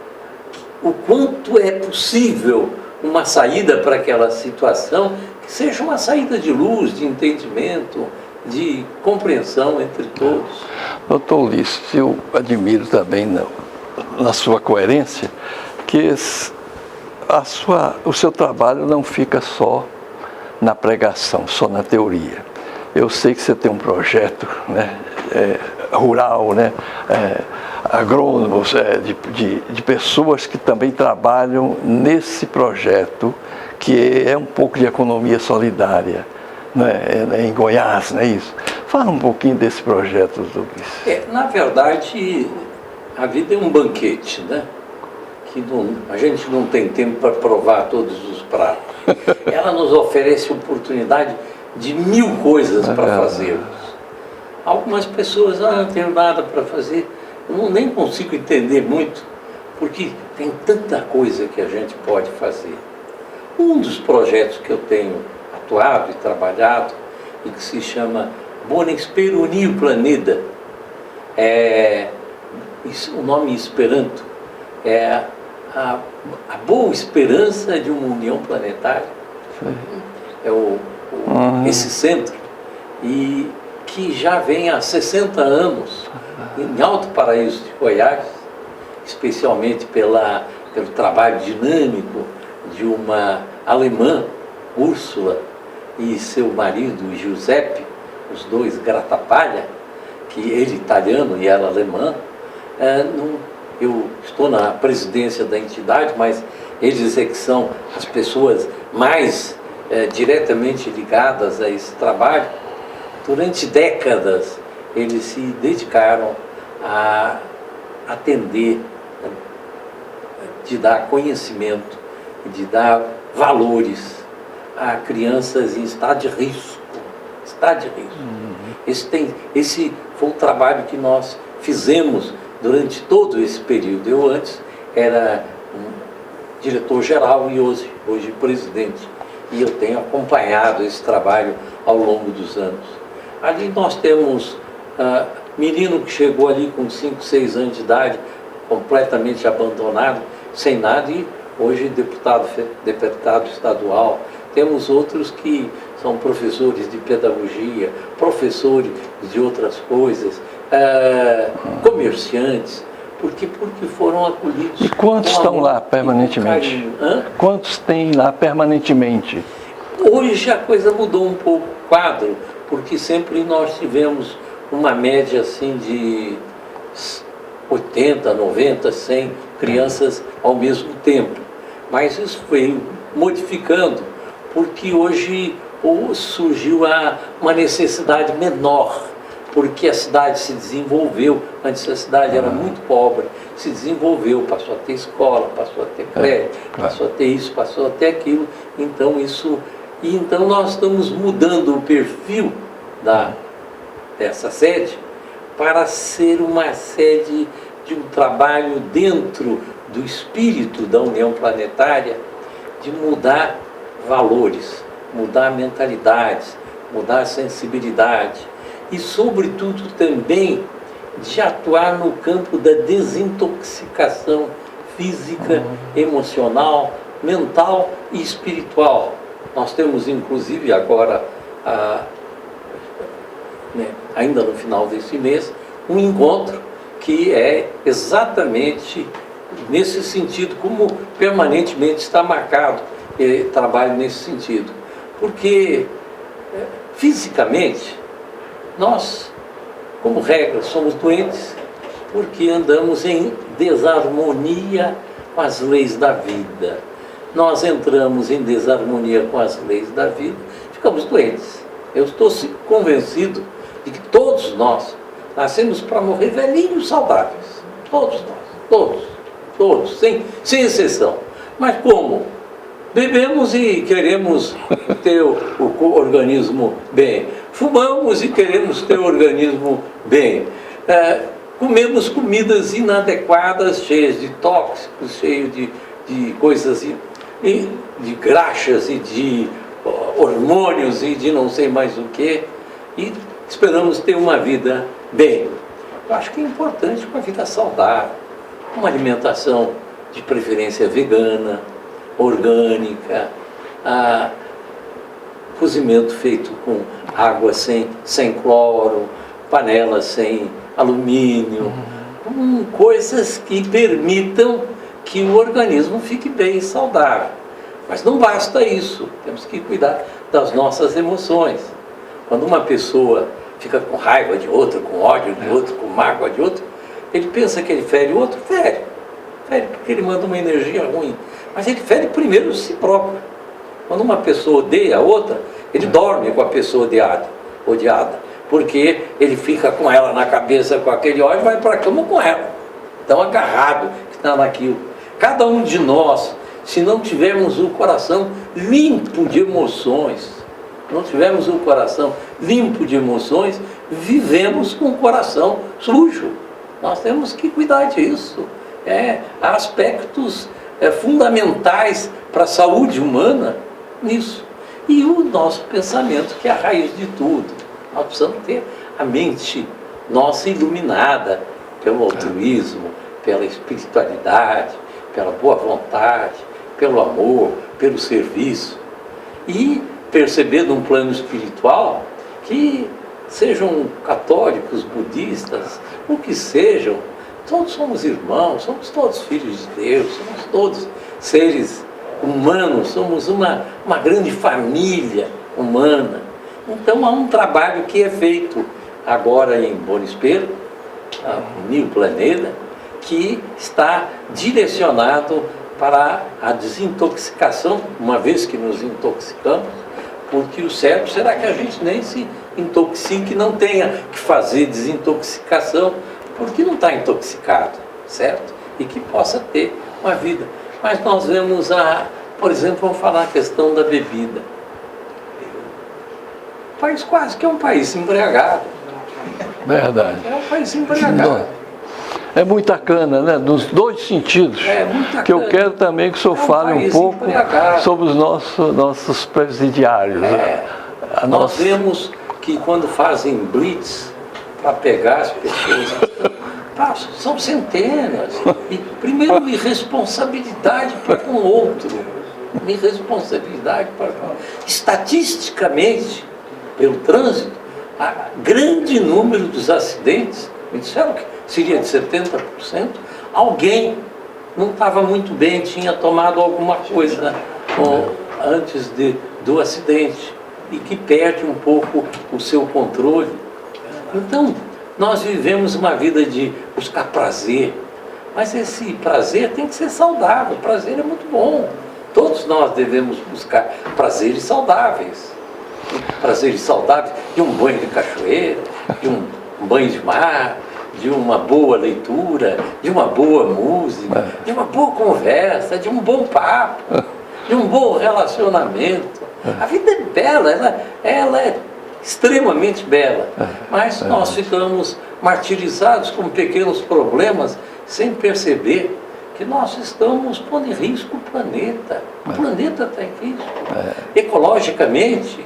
o quanto é possível uma saída para aquela situação, que seja uma saída de luz, de entendimento, de compreensão entre todos. Doutor Ulisses, eu admiro também na sua coerência que o seu trabalho não fica só na pregação, só na teoria. Eu sei que você tem um projeto, né, rural, né, agrônomos, de pessoas que também trabalham nesse projeto, que é um pouco de economia solidária, né, em Goiás, não é isso? Fala um pouquinho desse projeto, Ulisses. Na verdade, a vida é um banquete, né? Que a gente não tem tempo para provar todos os pratos. Ela nos oferece oportunidade de 1000 coisas para fazermos. Algumas pessoas, não tenho nada para fazer. Eu nem consigo entender muito, porque tem tanta coisa que a gente pode fazer. Um dos projetos que eu tenho atuado e trabalhado, e que se chama Bonexperonio Planeda, o nome esperanto é a boa esperança de uma união planetária. É esse centro, e que já vem há 60 anos em Alto Paraíso de Goiás, especialmente pelo trabalho dinâmico de uma alemã, Úrsula, e seu marido, Giuseppe, os dois gratapalha, que ele italiano e ela alemã. Eu estou na presidência da entidade, mas eles é que são as pessoas mais diretamente ligadas a esse trabalho. Durante décadas, eles se dedicaram a atender, de dar conhecimento, de dar valores a crianças em estado de risco. Esse foi o trabalho que nós fizemos durante todo esse período. Eu antes era diretor-geral e hoje presidente. E eu tenho acompanhado esse trabalho ao longo dos anos. Ali nós temos menino que chegou ali com 5, 6 anos de idade, completamente abandonado, sem nada, e hoje deputado estadual. Temos outros que são professores de pedagogia, professores de outras coisas, comerciantes, porque foram acolhidos. E quantos estão lá permanentemente? Quantos tem lá permanentemente? Hoje a coisa mudou um pouco o quadro, porque sempre nós tivemos uma média assim de 80, 90, 100 crianças ao mesmo tempo. Mas isso foi modificando, porque hoje ou surgiu uma necessidade menor, porque a cidade se desenvolveu. Antes a cidade era muito pobre, se desenvolveu, passou a ter escola, passou a ter crédito, passou a ter isso, passou a ter aquilo. Então nós estamos mudando o perfil dessa sede para ser uma sede de um trabalho dentro do espírito da União Planetária, de mudar valores, mudar mentalidades, mudar sensibilidade e, sobretudo, também de atuar no campo da desintoxicação física, emocional, mental e espiritual. Nós temos, inclusive, agora, ainda no final desse mês, um encontro que é exatamente nesse sentido, como permanentemente está marcado, trabalho nesse sentido. Porque, fisicamente, nós, como regra, somos doentes porque andamos em desarmonia com as leis da vida. Nós entramos em desarmonia com as leis da vida, ficamos doentes. Eu estou convencido de que todos nós nascemos para morrer velhinhos saudáveis. Todos nós, todos, sem exceção. Mas como? Bebemos e queremos ter o organismo bem. Fumamos e queremos ter o organismo bem. Comemos comidas inadequadas, cheias de tóxicos, cheias de coisas, de graxas e de hormônios e de não sei mais o que. E esperamos ter uma vida bem. Eu acho que é importante uma vida saudável, uma alimentação de preferência vegana, orgânica, cozimento feito com água sem cloro, panelas sem alumínio, coisas que permitam que o organismo fique bem e saudável. Mas não basta isso, temos que cuidar das nossas emoções. Quando uma pessoa fica com raiva de outro, com ódio de outro, com mágoa de outro, ele pensa que ele fere o outro, fere porque ele manda uma energia ruim. Mas ele fere primeiro si próprio. Quando uma pessoa odeia a outra, ele dorme com a pessoa odiada, porque ele fica com ela na cabeça com aquele ódio e vai para a cama com ela. Tão agarrado que está naquilo. Cada um de nós, se não tivermos o coração limpo de emoções, vivemos com o coração sujo. Nós temos que cuidar disso. Há aspectos fundamentais para a saúde humana nisso. E o nosso pensamento, que é a raiz de tudo. Nós precisamos ter a mente nossa iluminada pelo altruísmo, pela espiritualidade, pela boa vontade, pelo amor, pelo serviço. E perceber num plano espiritual que sejam católicos, budistas, o que sejam, todos somos irmãos, somos todos filhos de Deus, somos todos seres humanos, somos uma grande família humana. Então há um trabalho que é feito agora em Bom Espero, no New Planeta, que está direcionado para a desintoxicação, uma vez que nos intoxicamos, porque o certo será que a gente nem se intoxique, não tenha que fazer desintoxicação, porque não está intoxicado, certo? E que possa ter uma vida. Mas nós vemos, por exemplo, vamos falar a questão da bebida. O país quase que é um país embriagado. Verdade. É um país embriagado. É muita cana, né? Nos dois sentidos. É muita que cana. eu quero também que o senhor fale um pouco sobre os nossos presidiários. Nós vemos que quando fazem blitz para pegar as pessoas, são centenas. E, primeiro, irresponsabilidade para com o outro. Irresponsabilidade para com o outro. Estatisticamente, pelo trânsito, grande número dos acidentes, me disseram que seria de 70%, alguém não estava muito bem, tinha tomado alguma coisa antes do acidente e que perde um pouco o seu controle. Então, nós vivemos uma vida de buscar prazer, mas esse prazer tem que ser saudável, o prazer é muito bom. Todos nós devemos buscar prazeres saudáveis. prazeres saudáveis de um banho de cachoeira, de um banho de mar, de uma boa leitura, de uma boa música, de uma boa conversa, de um bom papo, de um bom relacionamento. A vida é bela, ela é extremamente bela, mas nós ficamos martirizados com pequenos problemas sem perceber que nós estamos pondo em risco o planeta. O planeta está em risco. Ecologicamente,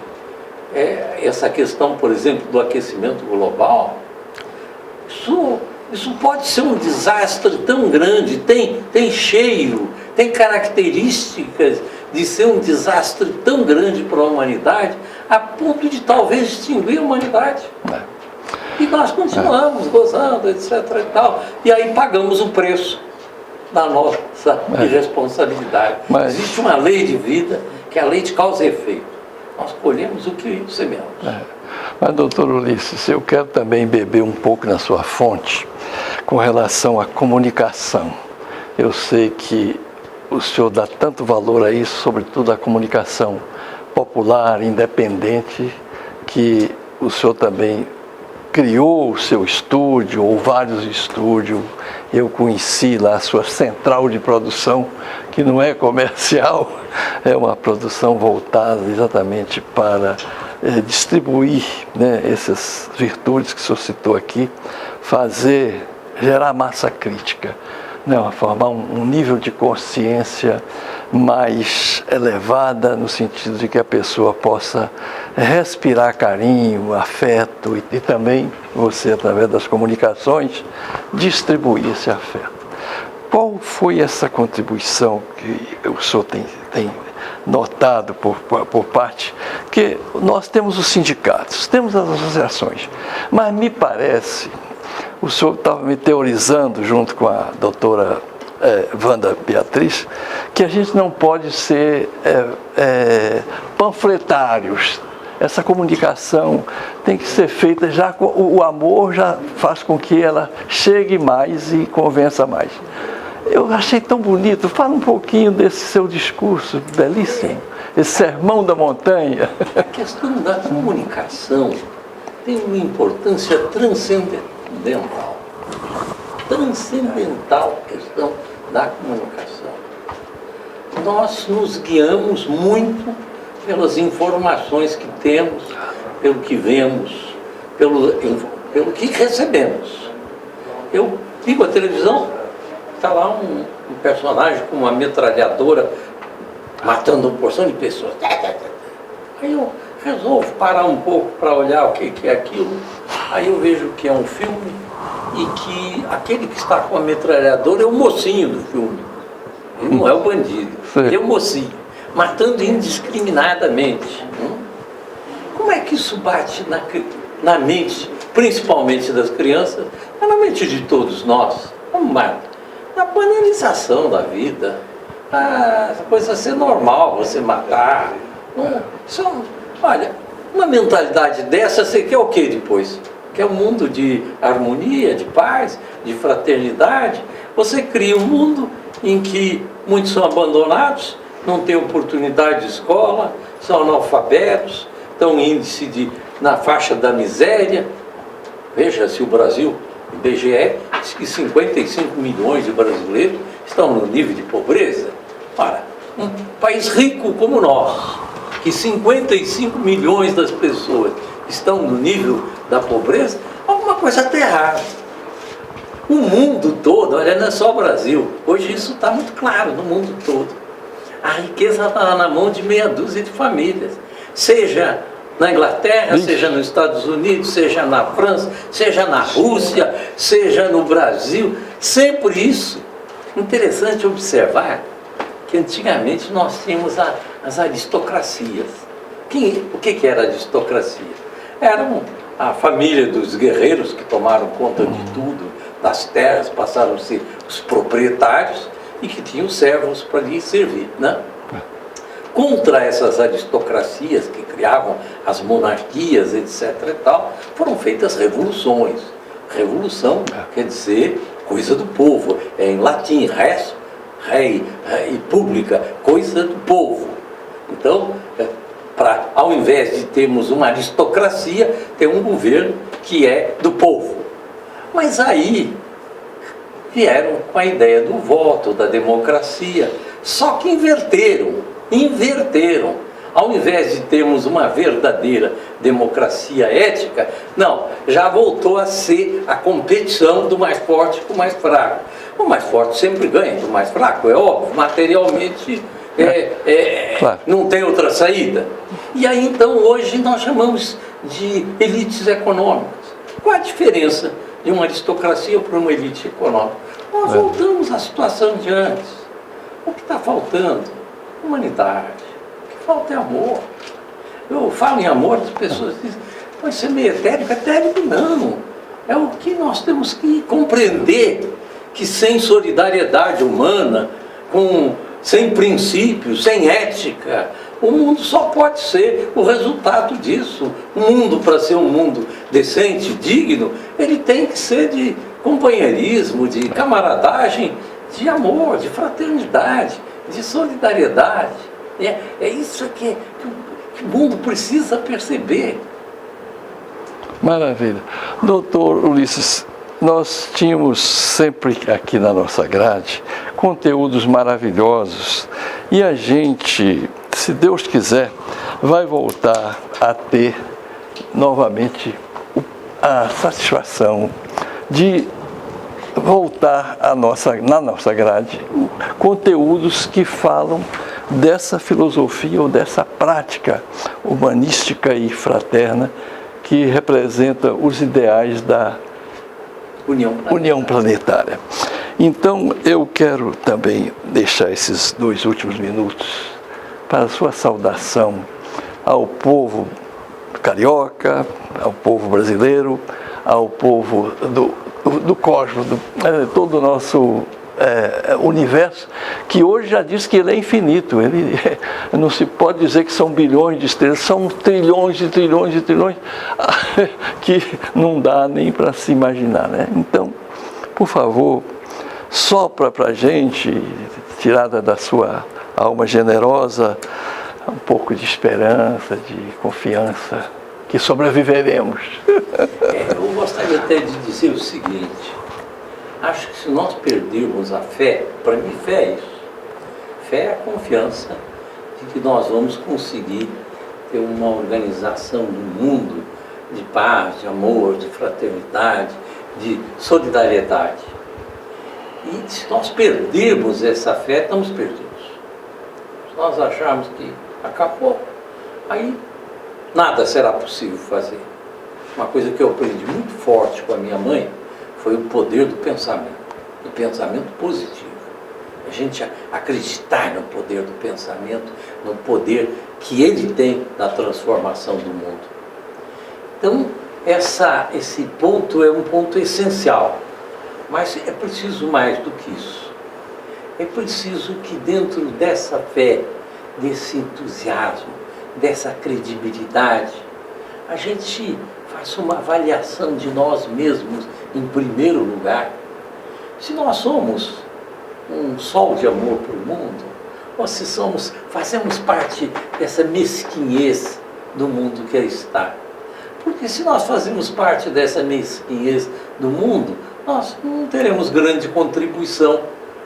essa questão, por exemplo, do aquecimento global, isso pode ser um desastre tão grande, tem cheiro, tem características de ser um desastre tão grande para a humanidade, a ponto de talvez extinguir a humanidade. E nós continuamos gozando, etc. e tal. E aí pagamos o preço da nossa irresponsabilidade. Existe uma lei de vida, que é a lei de causa e efeito. Nós colhemos o que sememos. Mas, doutor Ulisses, eu quero também beber um pouco na sua fonte com relação à comunicação. Eu sei que o senhor dá tanto valor a isso, sobretudo à comunicação popular, independente, que o senhor também criou o seu estúdio, ou vários estúdios. Eu conheci lá a sua central de produção, que não é comercial, é uma produção voltada exatamente para distribuir, né, essas virtudes que o senhor citou aqui, gerar massa crítica, né, formar um nível de consciência mais elevada, no sentido de que a pessoa possa respirar carinho, afeto e também você, através das comunicações, distribuir esse afeto. Qual foi essa contribuição que o senhor tem notado por parte? Que nós temos os sindicatos, temos as associações, mas me parece, o senhor estava me teorizando junto com a doutora Wanda Beatriz, que a gente não pode ser panfletários. Essa comunicação tem que ser feita já com o amor, já faz com que ela chegue mais e convença mais. Eu achei tão bonito. Fala um pouquinho desse seu discurso belíssimo, esse sermão da montanha. A questão da comunicação tem uma importância transcendental. Transcendental a questão da comunicação. Nós nos guiamos muito pelas informações que temos, pelo que vemos, pelo que recebemos. Eu ligo a televisão, está lá um personagem com uma metralhadora matando uma porção de pessoas. Aí eu resolvo parar um pouco para olhar o que é aquilo. Aí eu vejo que é um filme e que aquele que está com a metralhadora é o mocinho do filme. Ele não é o bandido, ele é o mocinho, matando indiscriminadamente. Como é que isso bate na mente, principalmente das crianças, mas na mente de todos nós? Como mata? Na banalização da vida. Essa coisa ser normal, você matar. Olha, uma mentalidade dessa, você quer o que depois? Quer um mundo de harmonia, de paz, de fraternidade? Você cria um mundo em que muitos são abandonados, não têm oportunidade de escola, são analfabetos, estão índice na faixa da miséria. Veja se o Brasil, o IBGE, diz que 55 milhões de brasileiros estão no nível de pobreza. Ora, um país rico como nós, que 55 milhões das pessoas estão no nível da pobreza, alguma coisa está errada. O mundo todo, olha, não é só o Brasil, hoje isso está muito claro no mundo todo. A riqueza está na mão de meia dúzia de famílias, seja na Inglaterra, seja nos Estados Unidos, seja na França, seja na Rússia, seja no Brasil, sempre isso. Interessante observar que antigamente nós tínhamos as aristocracias. O que era a aristocracia? Eram a família dos guerreiros que tomaram conta de tudo, das terras, passaram a ser os proprietários e que tinham servos para lhes servir, né? Contra essas aristocracias que criavam as monarquias, etc. e tal, foram feitas revoluções. Revolução quer dizer coisa do povo, é em latim, res, rei, e pública, coisa do povo. Então, para, ao invés de termos uma aristocracia, ter um governo que é do povo. Mas aí vieram com a ideia do voto, da democracia, só que inverteram. Ao invés de termos uma verdadeira democracia ética, não, já voltou a ser a competição do mais forte com o mais fraco. O mais forte sempre ganha do mais fraco, é óbvio, materialmente Claro. não tem outra saída. E aí então hoje nós chamamos de elites econômicas. Qual a diferença de uma aristocracia para uma elite econômica? Nós voltamos à situação de antes. O que está faltando? Humanidade. O que falta é amor. Eu falo em amor, as pessoas dizem, vai ser meio etérico. Etérico não. É o que nós temos que compreender, que sem solidariedade humana, sem princípios, sem ética, o mundo só pode ser o resultado disso. O mundo, para ser um mundo decente, digno, ele tem que ser de companheirismo, de camaradagem, de amor, de fraternidade, de solidariedade. É isso que o mundo precisa perceber. Maravilha. Doutor Ulisses, nós tínhamos sempre aqui na nossa grade conteúdos maravilhosos e a gente, se Deus quiser, vai voltar a ter novamente a satisfação de voltar na nossa grade conteúdos que falam dessa filosofia ou dessa prática humanística e fraterna que representa os ideais da União Planetária. Então, eu quero também deixar esses 2 últimos minutos para a sua saudação ao povo carioca, ao povo brasileiro, ao povo do cosmos, todo o nosso universo, que hoje já diz que ele é infinito. Ele não se pode dizer que são bilhões de estrelas, são trilhões e trilhões e trilhões, que não dá nem para se imaginar, né? Então, por favor, sopra para a gente, tirada da sua alma generosa, um pouco de esperança, de confiança, que sobreviveremos. Eu gostaria até de dizer o seguinte: acho que se nós perdermos a fé, para mim fé é isso. Fé é a confiança de que nós vamos conseguir ter uma organização do mundo de paz, de amor, de fraternidade, de solidariedade. E se nós perdermos essa fé, estamos perdidos. Se nós acharmos que acabou, aí nada será possível fazer. Uma coisa que eu aprendi muito forte com a minha mãe foi o poder do pensamento positivo. A gente acreditar no poder do pensamento, no poder que ele tem da transformação do mundo. Então, esse ponto é um ponto essencial, mas é preciso mais do que isso. É preciso que dentro dessa fé, desse entusiasmo, dessa credibilidade, a gente faça uma avaliação de nós mesmos em primeiro lugar. Se nós somos um sol de amor para o mundo, ou se fazemos parte dessa mesquinhez do mundo que aí está. Porque se nós fazemos parte dessa mesquinhez do mundo, nós não teremos grande contribuição,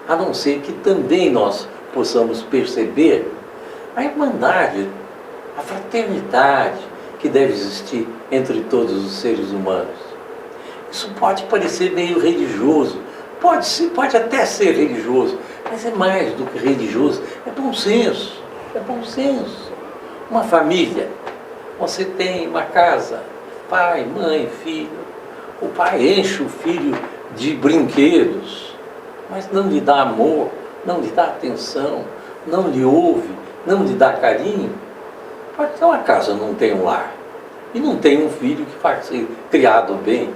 a não ser que também nós possamos perceber a irmandade, a fraternidade que deve existir entre todos os seres humanos. Isso pode parecer meio religioso, pode até ser religioso, mas é mais do que religioso, é bom senso, é bom senso. Uma família, você tem uma casa, pai, mãe, filho, o pai enche o filho de brinquedos, mas não lhe dá amor, não lhe dá atenção, não lhe ouve, não lhe dá carinho. Pode ter uma casa, não tem um lar, e não tem um filho que vai ser criado bem.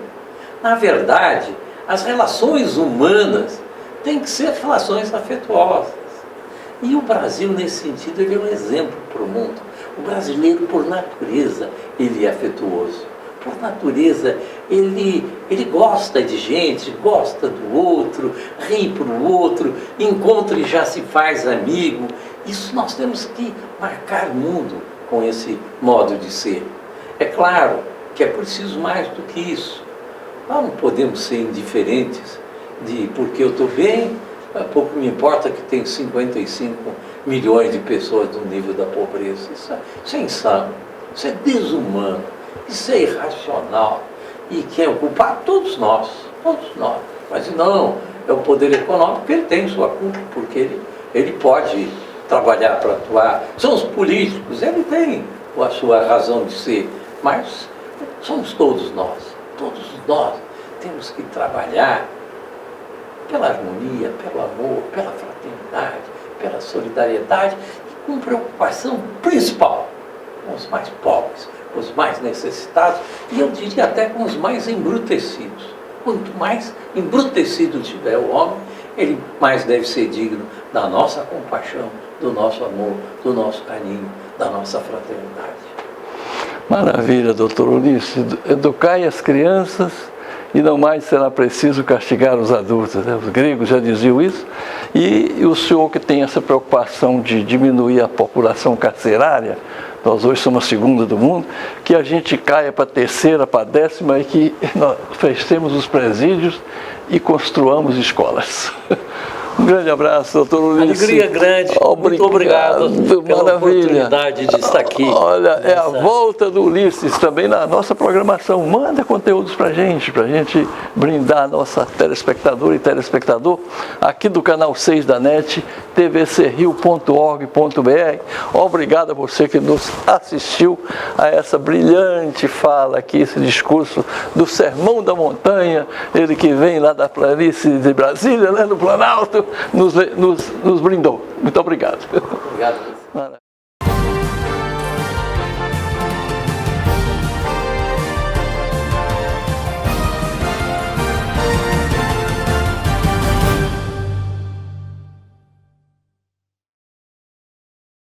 Na verdade, as relações humanas têm que ser relações afetuosas. E o Brasil, nesse sentido, ele é um exemplo para o mundo. O brasileiro, por natureza, ele é afetuoso. Por natureza, ele gosta de gente, gosta do outro, ri para o outro, encontra e já se faz amigo. Isso nós temos que marcar o mundo com esse modo de ser. É claro que é preciso mais do que isso. Nós não podemos ser indiferentes de porque eu estou bem, pouco me importa que tem 55 milhões de pessoas no nível da pobreza. Isso é insano, isso é desumano, isso é irracional. E quem ocupar? Todos nós, todos nós. Mas não, é o poder econômico que ele tem sua culpa, porque ele pode trabalhar para atuar. São os políticos, ele tem a sua razão de ser, mas somos todos nós temos que trabalhar pela harmonia, pelo amor, pela fraternidade, pela solidariedade e com preocupação principal com os mais pobres, com os mais necessitados e eu diria até com os mais embrutecidos. Quanto mais embrutecido tiver o homem, ele mais deve ser digno da nossa compaixão, do nosso amor, do nosso carinho, da nossa fraternidade. Maravilha, doutor Ulisses. Educai as crianças e não mais será preciso castigar os adultos. Né? Os gregos já diziam isso. E o senhor que tem essa preocupação de diminuir a população carcerária, nós hoje somos a segunda do mundo, que a gente caia para a terceira, para a décima e que nós fechemos os presídios e construamos escolas. Um grande abraço, doutor Ulisses. Alegria grande. Muito obrigado pela oportunidade de estar aqui. Olha, é a volta do Ulisses também na nossa programação. Manda conteúdos para a gente brindar a nossa telespectadora e telespectador aqui do canal 6 da NET, tvcrio.org.br. Obrigado a você que nos assistiu a essa brilhante fala aqui, esse discurso do Sermão da Montanha, ele que vem lá da planície de Brasília, né, no Planalto, nos brindou. Muito obrigado. Obrigado.